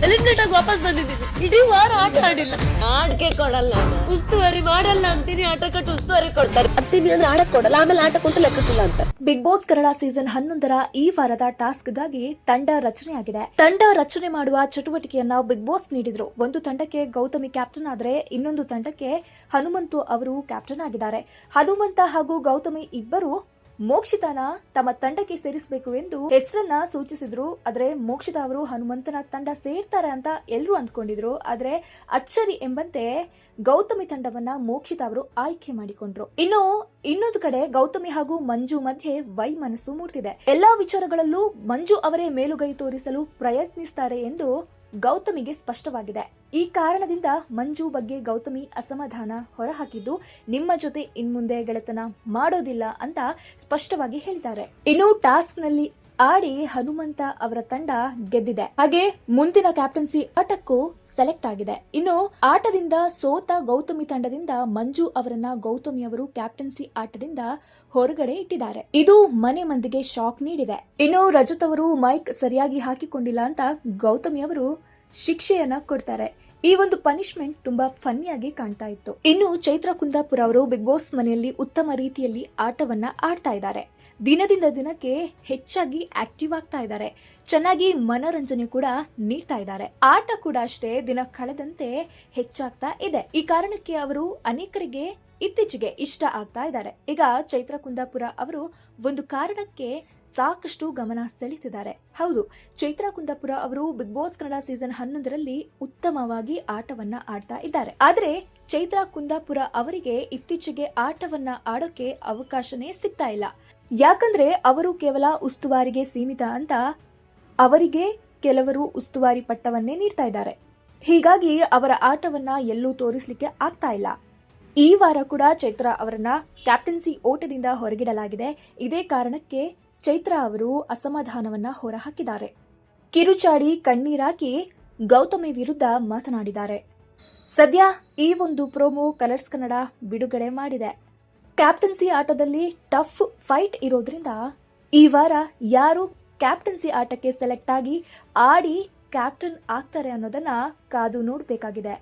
Eliminate ಆಗಿ ವಾಪಸ್ ಬಂದಿದ್ದೀನಿ. ಇಡೀ ವಾರ ಆಟ ಆಡಿಲ್ಲ. ಆಡ್ಕೆ ಕೊಡಲ್ಲ, ಉಸ್ತುವಾರಿ ಮಾಡಲ್ಲ ಅಂತೀನಿ, ಆಟ ಕಟ್ಟು ಉಸ್ತುವಾರಿ ಕೊಡ್ತಾರೆ. ಹತ್ತೀನಿ ಅಂದ್ರೆ ಆಡಕ್ ಕೊಡಲ್ಲ, ಆಮೇಲೆ ಆಟ ಕೊಟ್ಟು ಲೆಕ್ಕಕ್ಕಿಲ್ಲ ಅಂತ. ಬಿಗ್ ಬಾಸ್ ಕನ್ನಡ ಸೀಸನ್ 11ರ ಈ ವಾರದ ಟಾಸ್ಕ್ಗಾಗಿ ತಂಡ ರಚನೆಯಾಗಿದೆ. ತಂಡ ರಚನೆ ಮಾಡುವ ಚಟುವಟಿಕೆಯನ್ನ ಬಿಗ್ ಬಾಸ್ ನೀಡಿದ್ರು. ಒಂದು ತಂಡಕ್ಕೆ ಗೌತಮಿ ಕ್ಯಾಪ್ಟನ್ ಆದ್ರೆ ಇನ್ನೊಂದು ತಂಡಕ್ಕೆ ಹನುಮಂತು ಅವರು ಕ್ಯಾಪ್ಟನ್ ಆಗಿದ್ದಾರೆ. ಹನುಮಂತ ಹಾಗೂ ಗೌತಮಿ ಇಬ್ಬರು ಮೋಕ್ಷಿತಾನ ತಮ್ಮ ತಂಡಕ್ಕೆ ಸೇರಿಸಬೇಕು ಎಂದು ಹೆಸರನ್ನ ಸೂಚಿಸಿದ್ರು. ಆದ್ರೆ ಮೋಕ್ಷಿತಾ ಅವರು ಹನುಮಂತನ ತಂಡ ಸೇರ್ತಾರೆ ಅಂತ ಎಲ್ಲರೂ ಅಂದ್ಕೊಂಡಿದ್ರು. ಆದ್ರೆ ಅಚ್ಚರಿ ಎಂಬಂತೆ ಗೌತಮಿ ತಂಡವನ್ನ ಮೋಕ್ಷಿತಾ ಅವರು ಆಯ್ಕೆ ಮಾಡಿಕೊಂಡ್ರು. ಇನ್ನು ಇನ್ನೊಂದು ಕಡೆ ಗೌತಮಿ ಹಾಗೂ ಮಂಜು ಮಧ್ಯೆ ವೈಮನಸ್ಸು ಮೂಡ್ತಿದೆ. ಎಲ್ಲಾ ವಿಚಾರಗಳಲ್ಲೂ ಮಂಜು ಅವರೇ ಮೇಲುಗೈ ತೋರಿಸಲು ಪ್ರಯತ್ನಿಸುತ್ತಾರೆ ಎಂದು ಗೌತಮಿಗೆ ಸ್ಪಷ್ಟವಾಗಿದೆ. ಈ ಕಾರಣದಿಂದ ಮಂಜು ಬಗ್ಗೆ ಗೌತಮಿ ಅಸಮಾಧಾನ ಹೊರಹಾಕಿದ್ದು, ನಿಮ್ಮ ಜೊತೆ ಇನ್ಮುಂದೆ ಗೆಳೆತನ ಮಾಡೋದಿಲ್ಲ ಅಂತ ಸ್ಪಷ್ಟವಾಗಿ ಹೇಳಿದ್ದಾರೆ. ಇನ್ನು ಟಾಸ್ಕ್ ನಲ್ಲಿ ಆಡಿ ಹನುಮಂತ ಅವರ ತಂಡ ಗೆದ್ದಿದೆ. ಹಾಗೆ ಮುಂದಿನ ಕ್ಯಾಪ್ಟನ್ಸಿ ಆಟಕ್ಕೂ ಸೆಲೆಕ್ಟ್ ಆಗಿದೆ. ಇನ್ನು ಆಟದಿಂದ ಸೋತ ಗೌತಮಿ ತಂಡದಿಂದ ಮಂಜು ಅವರನ್ನ ಗೌತಮಿ ಅವರು ಕ್ಯಾಪ್ಟನ್ಸಿ ಆಟದಿಂದ ಹೊರಗಡೆ ಇಟ್ಟಿದ್ದಾರೆ. ಇದು ಮನೆ ಮಂದಿಗೆ ಶಾಕ್ ನೀಡಿದೆ. ಇನ್ನು ರಜತ್ ಅವರು ಮೈಕ್ ಸರಿಯಾಗಿ ಹಾಕಿಕೊಂಡಿಲ್ಲ ಅಂತ ಗೌತಮಿ ಅವರು ಶಿಕ್ಷೆಯನ್ನ ಕೊಡ್ತಾರೆ. ಈ ಒಂದು ಪನಿಷ್ಮೆಂಟ್ ತುಂಬಾ ಫನ್ನಿಯಾಗಿ ಕಾಣ್ತಾ ಇತ್ತು. ಇನ್ನು ಚೈತ್ರ ಕುಂದಾಪುರ ಅವರು ಬಿಗ್ ಬಾಸ್ ಮನೆಯಲ್ಲಿ ಉತ್ತಮ ರೀತಿಯಲ್ಲಿ ಆಟವನ್ನ ಆಡ್ತಾ ಇದ್ದಾರೆ. ದಿನದಿಂದ ದಿನಕ್ಕೆ ಹೆಚ್ಚಾಗಿ ಆಕ್ಟಿವ್ ಆಗ್ತಾ ಇದ್ದಾರೆ. ಚೆನ್ನಾಗಿ ಮನೋರಂಜನೆ ಕೂಡ ನೀಡ್ತಾ ಇದ್ದಾರೆ. ಆಟ ಕೂಡ ಅಷ್ಟೇ ದಿನ ಕಳೆದಂತೆ ಹೆಚ್ಚಾಗ್ತಾ ಇದೆ. ಈ ಕಾರಣಕ್ಕೆ ಅವರು ಅನೇಕರಿಗೆ ಇತ್ತೀಚೆಗೆ ಇಷ್ಟ ಆಗ್ತಾ ಇದ್ದಾರೆ. ಈಗ ಚೈತ್ರ ಕುಂದಾಪುರ ಅವರು ಒಂದು ಕಾರಣಕ್ಕೆ ಸಾಕಷ್ಟು ಗಮನ ಸೆಳೆತಿದ್ದಾರೆ. ಹೌದು, ಚೈತ್ರ ಕುಂದಾಪುರ ಅವರು ಬಿಗ್ ಬಾಸ್ ಕನ್ನಡ ಸೀಸನ್ 11ರಲ್ಲಿ ಉತ್ತಮವಾಗಿ ಆಟವನ್ನ ಆಡ್ತಾ ಇದ್ದಾರೆ. ಆದ್ರೆ ಚೈತ್ರ ಕುಂದಾಪುರ ಅವರಿಗೆ ಇತ್ತೀಚೆಗೆ ಆಟವನ್ನ ಆಡೋಕೆ ಅವಕಾಶನೇ ಸಿಗ್ತಾ ಇಲ್ಲ. ಯಾಕಂದ್ರೆ ಅವರು ಕೇವಲ ಉಸ್ತುವಾರಿಗೆ ಸೀಮಿತ ಅಂತ ಅವರಿಗೆ ಕೆಲವರು ಉಸ್ತುವಾರಿ ಪಟ್ಟವನ್ನೇ ನೀಡ್ತಾ ಇದ್ದಾರೆ. ಹೀಗಾಗಿ ಅವರ ಆಟವನ್ನ ಎಲ್ಲೂ ತೋರಿಸಲಿಕ್ಕೆ ಆಗ್ತಾ ಇಲ್ಲ. ಈ ವಾರ ಕೂಡ ಚೈತ್ರ ಅವರನ್ನ ಕ್ಯಾಪ್ಟನ್ಸಿ ಓಟದಿಂದ ಹೊರಗಿಡಲಾಗಿದೆ. ಇದೇ ಕಾರಣಕ್ಕೆ ಚೈತ್ರ ಅವರು ಅಸಮಾಧಾನವನ್ನ ಹೊರಹಾಕಿದ್ದಾರೆ. ಕಿರುಚಾಡಿ ಕಣ್ಣೀರಾಕಿ ಗೌತಮಿ ವಿರುದ್ಧ ಮಾತನಾಡಿದ್ದಾರೆ. ಸದ್ಯ ಈ ಒಂದು ಪ್ರೋಮೋ ಕಲರ್ಸ್ ಕನ್ನಡ ಬಿಡುಗಡೆ ಮಾಡಿದೆ. ಕ್ಯಾಪ್ಟನ್ಸಿ ಆಟದಲ್ಲಿ ಟಫ್ ಫೈಟ್ ಇರೋದ್ರಿಂದ ಈ ವಾರ ಯಾರು ಕ್ಯಾಪ್ಟನ್ಸಿ ಆಟಕ್ಕೆ ಸೆಲೆಕ್ಟ್ ಆಗಿ ಆಡಿ ಕ್ಯಾಪ್ಟನ್ ಆಗ್ತಾರೆ ಅನ್ನೋದನ್ನ ಕಾದು ನೋಡಬೇಕಾಗಿದೆ.